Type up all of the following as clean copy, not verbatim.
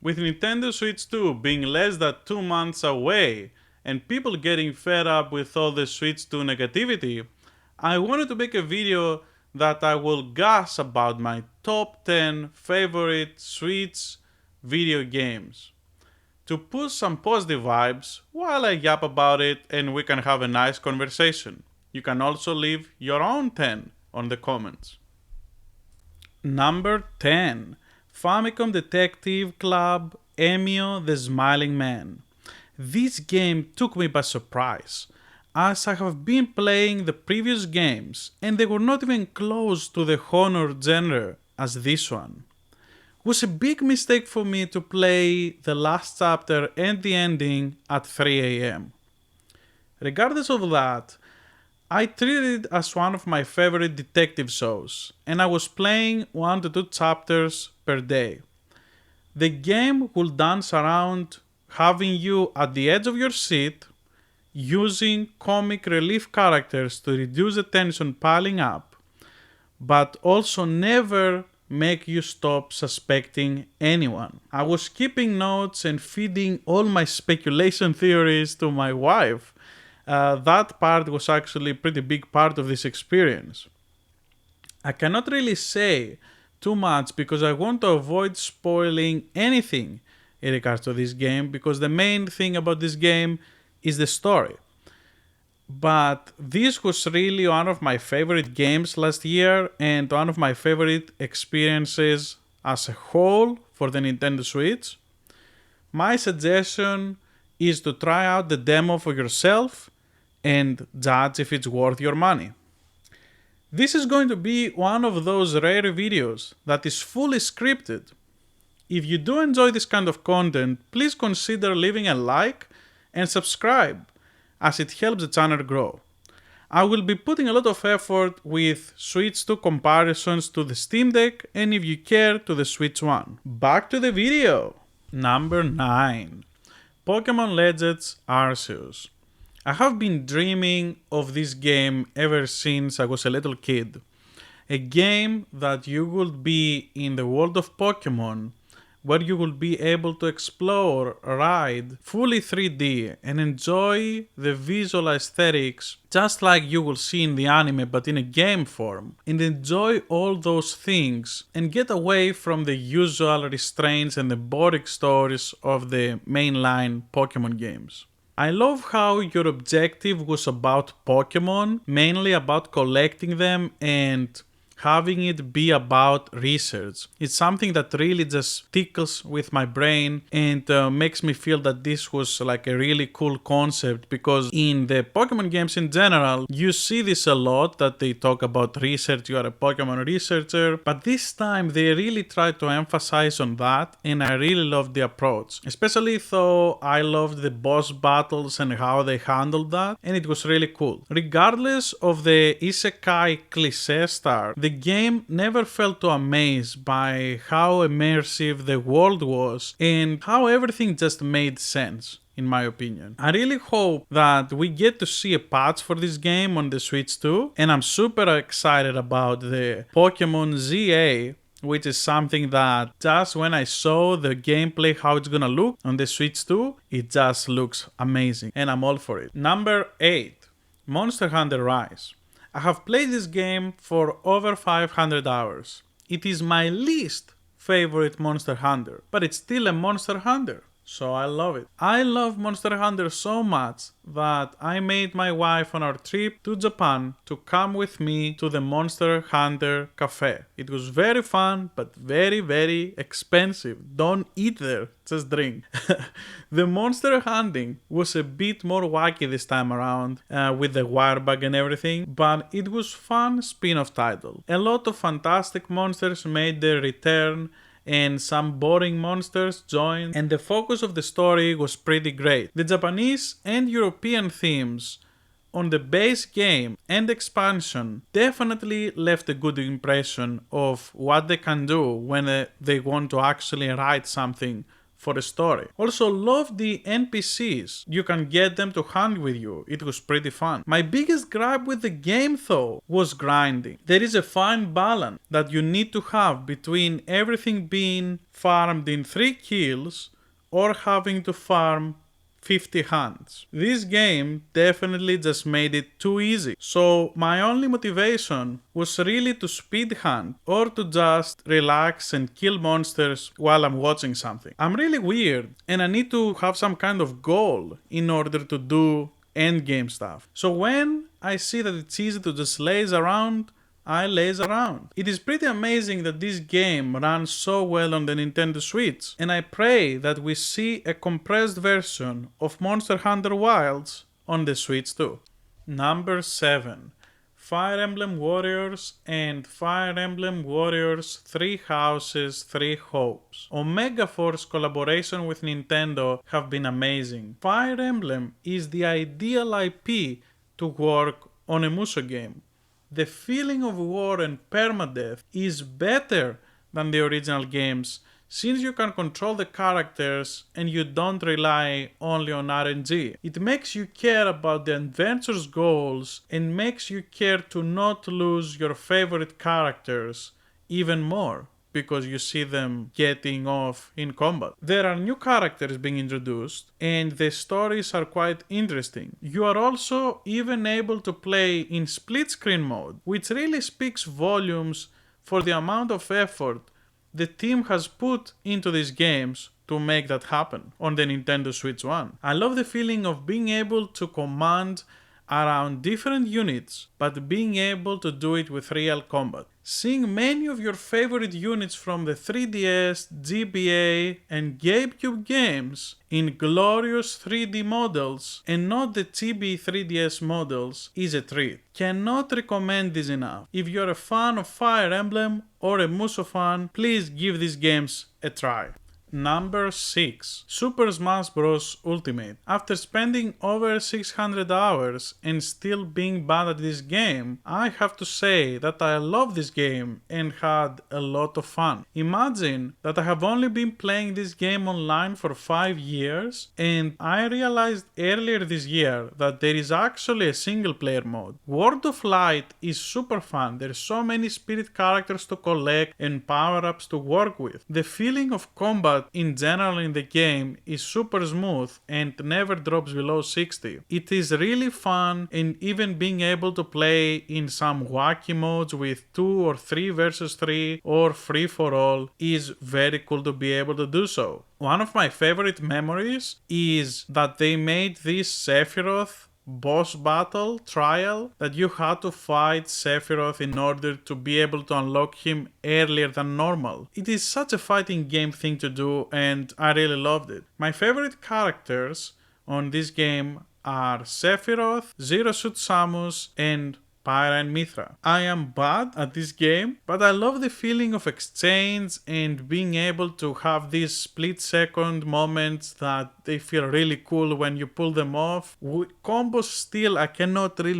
With Nintendo Switch 2 being less than 2 months away and people getting fed up with all the Switch 2 negativity, I wanted to make a video that I will gush about my top 10 favorite Switch video games. To push some positive vibes while I yap about it and we can have a nice conversation. You can also leave your own 10 on the comments. Number 10. Famicom Detective Club Emio the Smiling Man. This game took me by surprise, as I have been playing the previous games and they were not even close to the horror genre as this one. It was a big mistake for me to play the last chapter and the ending at 3 am. Regardless of that, I treated it as one of my favorite detective shows, and I was playing 1 to 2 chapters per day. The game will dance around having you at the edge of your seat, using comic relief characters to reduce the tension piling up, but also never make you stop suspecting anyone. I was keeping notes and feeding all my speculation theories to my wife. That part was actually a pretty big part of this experience. I cannot really say too much because I want to avoid spoiling anything in regards to this game, because the main thing about this game is the story. But this was really one of my favorite games last year and one of my favorite experiences as a whole for the Nintendo Switch. My suggestion is to try out the demo for yourself and judge if it's worth your money. This is going to be one of those rare videos that is fully scripted. If you do enjoy this kind of content, please consider leaving a like and subscribe, as it helps the channel grow. I will be putting a lot of effort with Switch 2 comparisons to the Steam Deck, and if you care, to the Switch 1. Back to the video! Number 9. Pokemon Legends Arceus. I have been dreaming of this game ever since I was a little kid. A game that you would be in the world of Pokemon, where you will be able to explore, ride, fully 3D and enjoy the visual aesthetics just like you will see in the anime but in a game form, and enjoy all those things and get away from the usual restraints and the boring stories of the mainline Pokemon games. I love how your objective was about Pokemon, mainly about collecting them and having it be about research. It's something that really just tickles with my brain and makes me feel that this was like a really cool concept, because in the Pokemon games in general, you see this a lot, that they talk about research, you are a Pokemon researcher, but this time they really try to emphasize on that, and I really loved the approach. Especially though I loved the boss battles and how they handled that, and it was really cool. Regardless of the isekai cliché start, the game never felt too amazed by how immersive the world was and how everything just made sense, in my opinion. I really hope that we get to see a patch for this game on the Switch 2, and I'm super excited about the Pokemon ZA, which is something that just when I saw the gameplay, how it's gonna look on the Switch 2, it just looks amazing, and I'm all for it. Number 8. Monster Hunter Rise. I have played this game for over 500 hours. It is my least favorite Monster Hunter, but it's still a Monster Hunter, so I love it. I love Monster Hunter so much that I made my wife on our trip to Japan to come with me to the Monster Hunter Cafe. It was very fun, but very, very expensive. Don't eat there, just drink. The monster hunting was a bit more wacky this time around, with the wire bag and everything, but it was fun spin-off title. A lot of fantastic monsters made their return, and some boring monsters joined, and the focus of the story was pretty great. The Japanese and European themes on the base game and expansion definitely left a good impression of what they can do when they want to actually write something for a story. Also love the NPCs. You can get them to hunt with you. It was pretty fun. My biggest gripe with the game though was grinding. There is a fine balance that you need to have between everything being farmed in 3 kills or having to farm 50 hunts. This game definitely just made it too easy. So my only motivation was really to speed hunt or to just relax and kill monsters while I'm watching something. I'm really weird and I need to have some kind of goal in order to do endgame stuff. So when I see that it's easy to just laze around, I laze around. It is pretty amazing that this game runs so well on the Nintendo Switch, and I pray that we see a compressed version of Monster Hunter Wilds on the Switch too. Number 7. Fire Emblem Warriors and Fire Emblem Warriors 3 Houses 3 Hopes. Omega Force collaboration with Nintendo have been amazing. Fire Emblem is the ideal IP to work on a Musou game. The feeling of war and permadeath is better than the original games since you can control the characters and you don't rely only on RNG. It makes you care about the adventure's goals and makes you care to not lose your favorite characters even more because you see them getting off in combat. There are new characters being introduced and the stories are quite interesting. You are also even able to play in split screen mode, which really speaks volumes for the amount of effort the team has put into these games to make that happen on the Nintendo Switch 1. I love the feeling of being able to command around different units, but being able to do it with real combat. Seeing many of your favorite units from the 3DS, GBA, and GameCube games in glorious 3D models and not the chibi 3DS models is a treat. Cannot recommend this enough. If you're a fan of Fire Emblem or a Musou fan, please give these games a try. Number 6. Super Smash Bros. Ultimate. After spending over 600 hours and still being bad at this game, I have to say that I love this game and had a lot of fun. Imagine that I have only been playing this game online for 5 years and I realized earlier this year that there is actually a single player mode. World of Light is super fun. There's so many spirit characters to collect and power-ups to work with. The feeling of combat in general in the game is super smooth and never drops below 60. It is really fun, and even being able to play in some wacky modes with 2 or 3 versus 3 or free for all is very cool to be able to do so. One of my favorite memories is that they made this Sephiroth boss battle trial that you had to fight Sephiroth in order to be able to unlock him earlier than normal. It is such a fighting game thing to do and I really loved it. My favorite characters on this game are Sephiroth, Zero Suit Samus, and Pyra and Mithra. I am bad at this game, but I love the feeling of exchange and being able to have these split-second moments that they feel really cool when you pull them off. Combos still,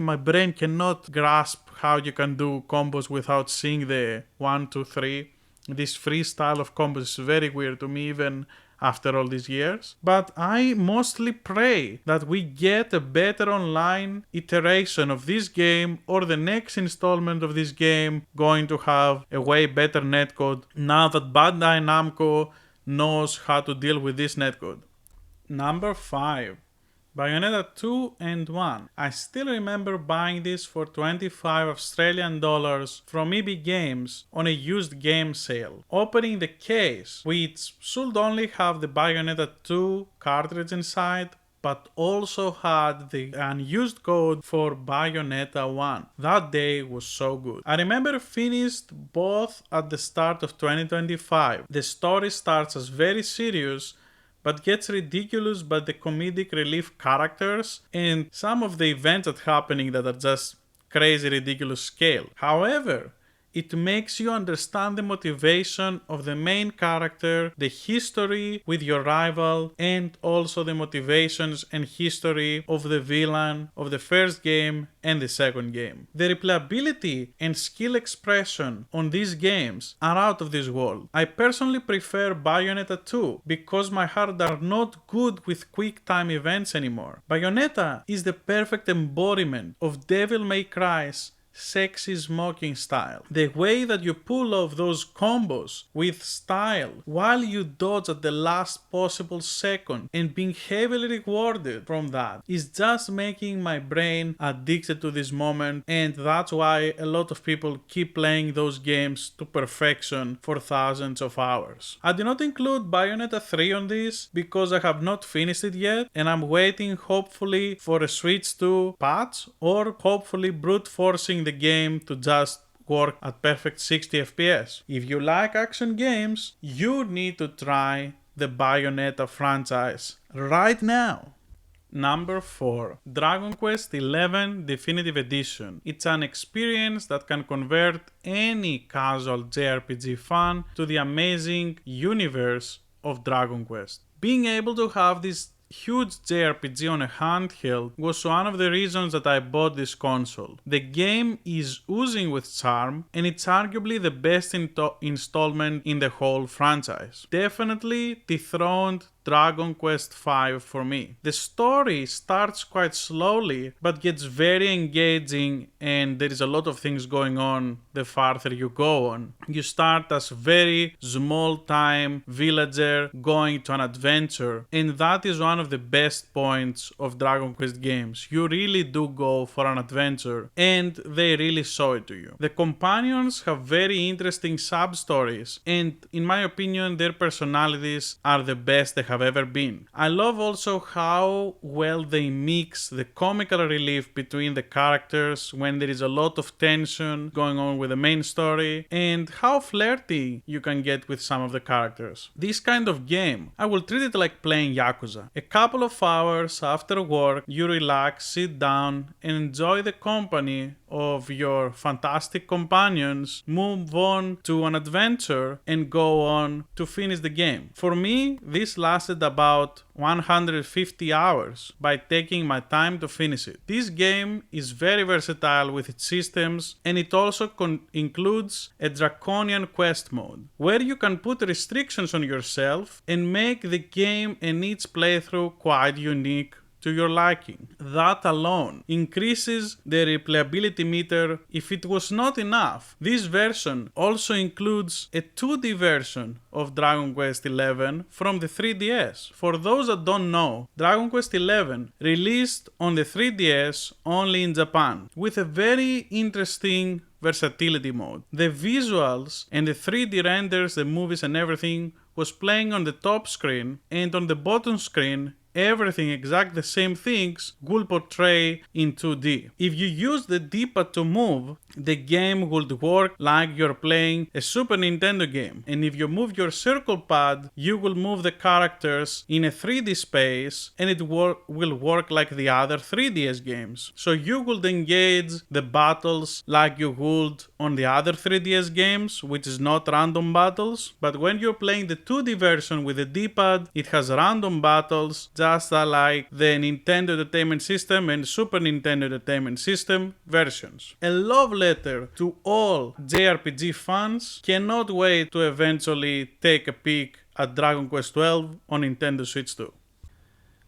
my brain cannot grasp how you can do combos without seeing the 1, 2, 3. This freestyle of combos is very weird to me even after all these years. But I mostly pray that we get a better online iteration of this game or the next installment of this game going to have a way better netcode now that Bandai Namco knows how to deal with this netcode. Number 5. Bayonetta 2 and 1. I still remember buying this for 25 Australian dollars from EB Games on a used game sale. Opening the case, which should only have the Bayonetta 2 cartridge inside, but also had the unused code for Bayonetta 1. That day was so good. I remember finished both at the start of 2025. The story starts as very serious but gets ridiculous by the comedic relief characters and some of the events that happening that are just crazy ridiculous scale. However, It makes you understand the motivation of the main character, the history with your rival, and also the motivations and history of the villain of the first game and the second game. The replayability and skill expression on these games are out of this world. I personally prefer Bayonetta 2 because my heart are not good with quick time events anymore. Bayonetta is the perfect embodiment of Devil May Cry's sexy smoking style. The way that you pull off those combos with style while you dodge at the last possible second and being heavily rewarded from that is just making my brain addicted to this moment, and that's why a lot of people keep playing those games to perfection for thousands of hours. I did not include Bayonetta 3 on this because I have not finished it yet, and I'm waiting hopefully for a Switch 2 patch or hopefully brute forcing the game to just work at perfect 60 FPS. If you like action games, you need to try the Bayonetta franchise right now. Number 4. Dragon Quest XI Definitive Edition. It's an experience that can convert any casual JRPG fan to the amazing universe of Dragon Quest. Being able to have this huge JRPG on a handheld was one of the reasons that I bought this console. The game is oozing with charm, and it's arguably the best installment in the whole franchise. Definitely dethroned Dragon Quest V for me. The story starts quite slowly but gets very engaging, and there is a lot of things going on the farther you go on. You start as very small time villager going to an adventure, and that is one of the best points of Dragon Quest games. You really do go for an adventure, and they really show it to you. The companions have very interesting sub-stories, and in my opinion their personalities are the best they have ever been. I love also how well they mix the comical relief between the characters when there is a lot of tension going on with the main story, and how flirty you can get with some of the characters. This kind of game, I will treat it like playing Yakuza. A couple of hours after work, you relax, sit down, and enjoy the company of your fantastic companions, move on to an adventure, and go on to finish the game. For me, this lasted about 150 hours by taking my time to finish it. This game is very versatile with its systems, and it also includes a draconian quest mode, where you can put restrictions on yourself and make the game and each playthrough quite unique to your liking. That alone increases the replayability meter. If it was not enough, this version also includes a 2D version of Dragon Quest XI from the 3DS. For those that don't know, Dragon Quest XI released on the 3DS only in Japan, with a very interesting versatility mode. The visuals and the 3D renders, the movies and everything was playing on the top screen, and on the bottom screen everything, exact the same things, will portray in 2D. If you use the D-pad to move, the game would work like you're playing a Super Nintendo game. And if you move your circle pad, you will move the characters in a 3D space, and it will work like the other 3DS games. So you would engage the battles like you would on the other 3DS games, which is not random battles. But when you're playing the 2D version with the D-pad, it has random battles, just like the Nintendo Entertainment System and Super Nintendo Entertainment System versions. A love letter to all JRPG fans. Cannot wait to eventually take a peek at Dragon Quest XII on Nintendo Switch 2.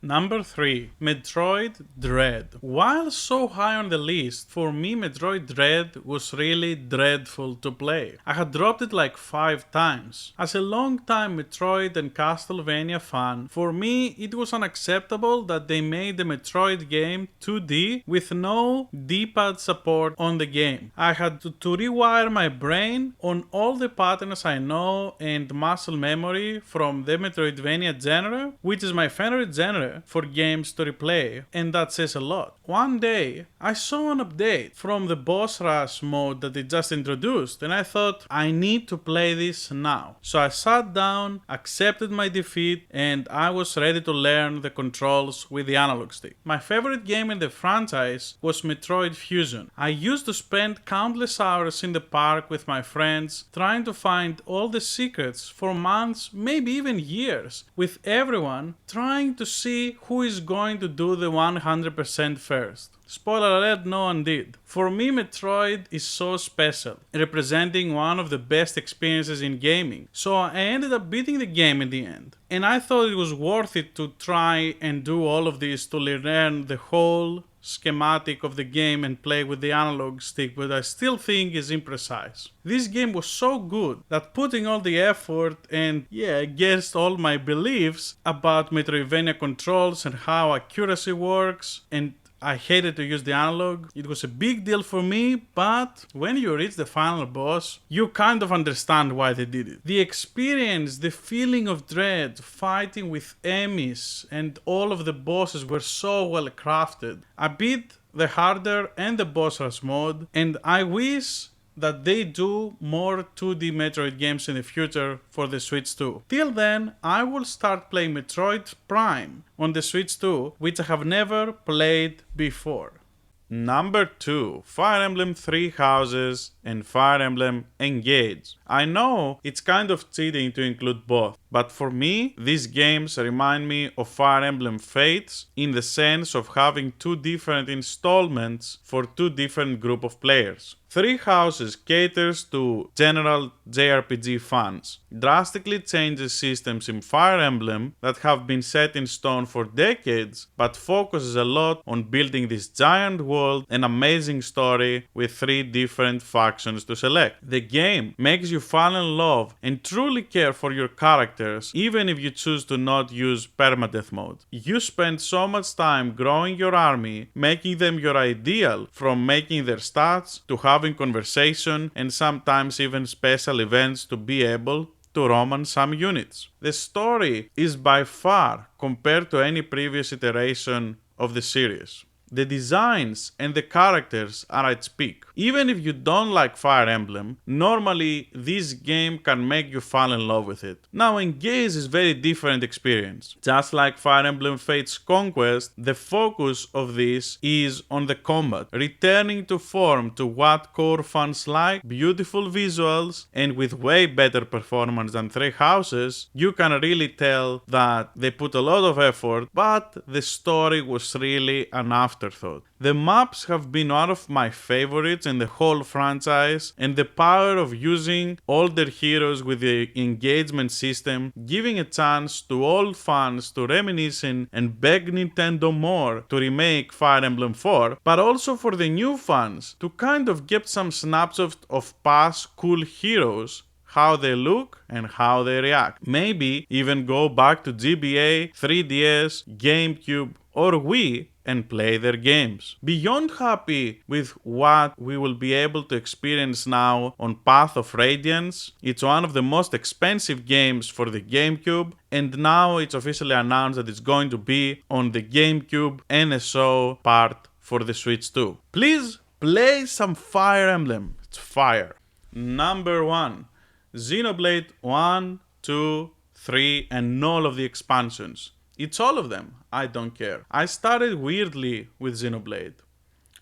Number 3. Metroid Dread. While so high on the list, for me Metroid Dread was really dreadful to play. I had dropped it like 5 times. As a long-time Metroid and Castlevania fan, for me it was unacceptable that they made the Metroid game 2D with no D-pad support on the game. I had to rewire my brain on all the patterns I know and muscle memory from the Metroidvania genre, which is my favorite genre. care for games to replay, and that says a lot. One day, I saw an update from the boss rush mode that they just introduced, and I thought, I need to play this now. So I sat down, accepted my defeat, and I was ready to learn the controls with the analog stick. My favorite game in the franchise was Metroid Fusion. I used to spend countless hours in the park with my friends, trying to find all the secrets for months, maybe even years, with everyone trying to see who is going to do the 100% first. Spoiler alert, no one did. For me, Metroid is so special, representing one of the best experiences in gaming. So I ended up beating the game in the end. And I thought it was worth it to try and do all of this to learn the whole schematic of the game and play with the analog stick, but I still think is imprecise. This game was so good that putting all the effort and against all my beliefs about Metroidvania controls and how accuracy works, and I hated to use the analog. It was a big deal for me, but when you reach the final boss, you kind of understand why they did it. The experience, the feeling of dread, fighting with enemies, and all of the bosses were so well crafted. I beat the harder and the boss rush mode, and I wish that they do more 2D Metroid games in the future for the Switch 2. Till then, I will start playing Metroid Prime on the Switch 2, which I have never played before. Number 2, Fire Emblem Three Houses and Fire Emblem Engage. I know it's kind of cheating to include both, but for me, these games remind me of Fire Emblem Fates in the sense of having two different installments for two different group of players. Three Houses caters to general JRPG fans, drastically changes systems in Fire Emblem that have been set in stone for decades, but focuses a lot on building this giant world and amazing story with three different factions to select. The game makes you fall in love and truly care for your characters, even if you choose to not use permadeath mode. You spend so much time growing your army, making them your ideal, from making their stats to having conversation and sometimes even special events to be able to romance some units. The story is by far compared to any previous iteration of the series. The designs and the characters are at its peak. Even if you don't like Fire Emblem, normally this game can make you fall in love with it. Now Engage is a very different experience. Just like Fire Emblem Fates Conquest, the focus of this is on the combat, returning to form to what core fans like, beautiful visuals, and with way better performance than Three Houses. You can really tell that they put a lot of effort, but the story was really an afterthought. The maps have been one of my favorites in the whole franchise, and the power of using older heroes with the engagement system, giving a chance to old fans to reminisce and beg Nintendo more to remake Fire Emblem 4, but also for the new fans to kind of get some snapshots of past cool heroes, how they look and how they react. Maybe even go back to GBA, 3DS, GameCube, or Wii and play their games. Beyond happy with what we will be able to experience now on Path of Radiance. It's one of the most expensive games for the GameCube, and now it's officially announced that it's going to be on the GameCube NSO part for the Switch 2. Please play some Fire Emblem. It's fire. Number 1. Xenoblade 1, 2, 3, and all of the expansions. It's all of them. I don't care. I started weirdly with Xenoblade.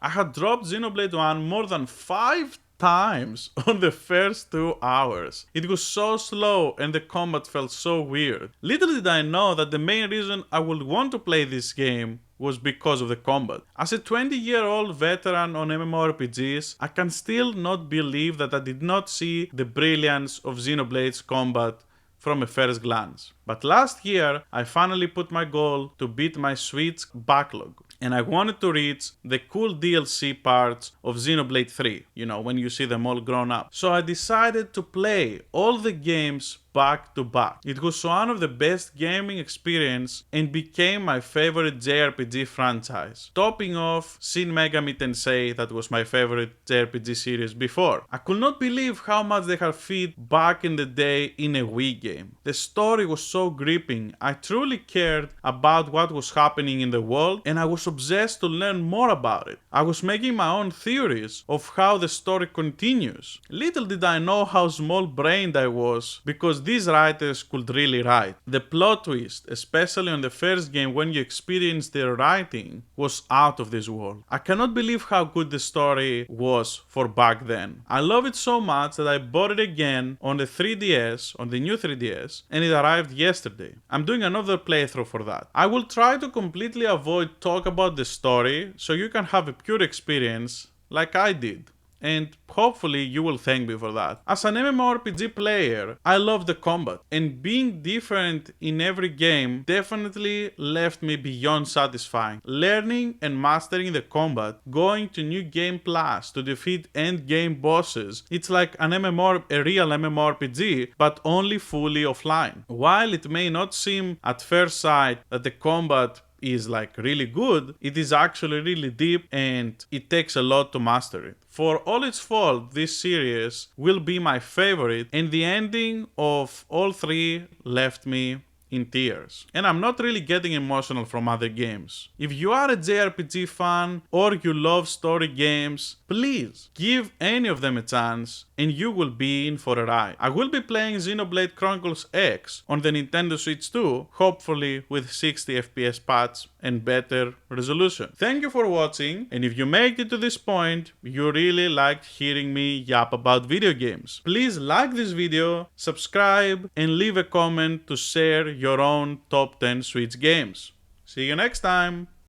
I had dropped Xenoblade 1 more than 5 times on the first 2 hours. It was so slow and the combat felt so weird. Little did I know that the main reason I would want to play this game was because of the combat. As a 20-year-old veteran on MMORPGs, I can still not believe that I did not see the brilliance of Xenoblade's combat from a first glance. But last year, I finally put my goal to beat my Switch backlog. And I wanted to reach the cool DLC parts of Xenoblade 3, when you see them all grown up. So I decided to play all the games back to back. It was one of the best gaming experience and became my favorite JRPG franchise, topping off Shin Megami Tensei, that was my favorite JRPG series before. I could not believe how much they had fit back in the day in a Wii game. The story was so gripping, I truly cared about what was happening in the world and I was obsessed to learn more about it. I was making my own theories of how the story continues. Little did I know how small-brained I was, because these writers could really write. The plot twist, especially on the first game when you experienced their writing, was out of this world. I cannot believe how good the story was for back then. I love it so much that I bought it again on the 3DS, on the new 3DS, and it arrived yesterday. I'm doing another playthrough for that. I will try to completely avoid talk about the story so you can have a pure experience like I did. And hopefully you will thank me for that. As an MMORPG player, I love the combat, and being different in every game definitely left me beyond satisfying. Learning and mastering the combat, going to New Game Plus to defeat end game bosses, it's like a real MMORPG, but only fully offline. While it may not seem at first sight that the combat is like really good, it is actually really deep and it takes a lot to master it. For all its fault, this series will be my favorite, and the ending of all three left me in tears. And I'm not really getting emotional from other games. If you are a JRPG fan or you love story games, please give any of them a chance and you will be in for a ride. I will be playing Xenoblade Chronicles X on the Nintendo Switch 2, hopefully with 60 FPS patch and better resolution. Thank you for watching, and if you made it to this point, you really liked hearing me yap about video games. Please like this video, subscribe, and leave a comment to share your own top 10 Switch games. See you next time!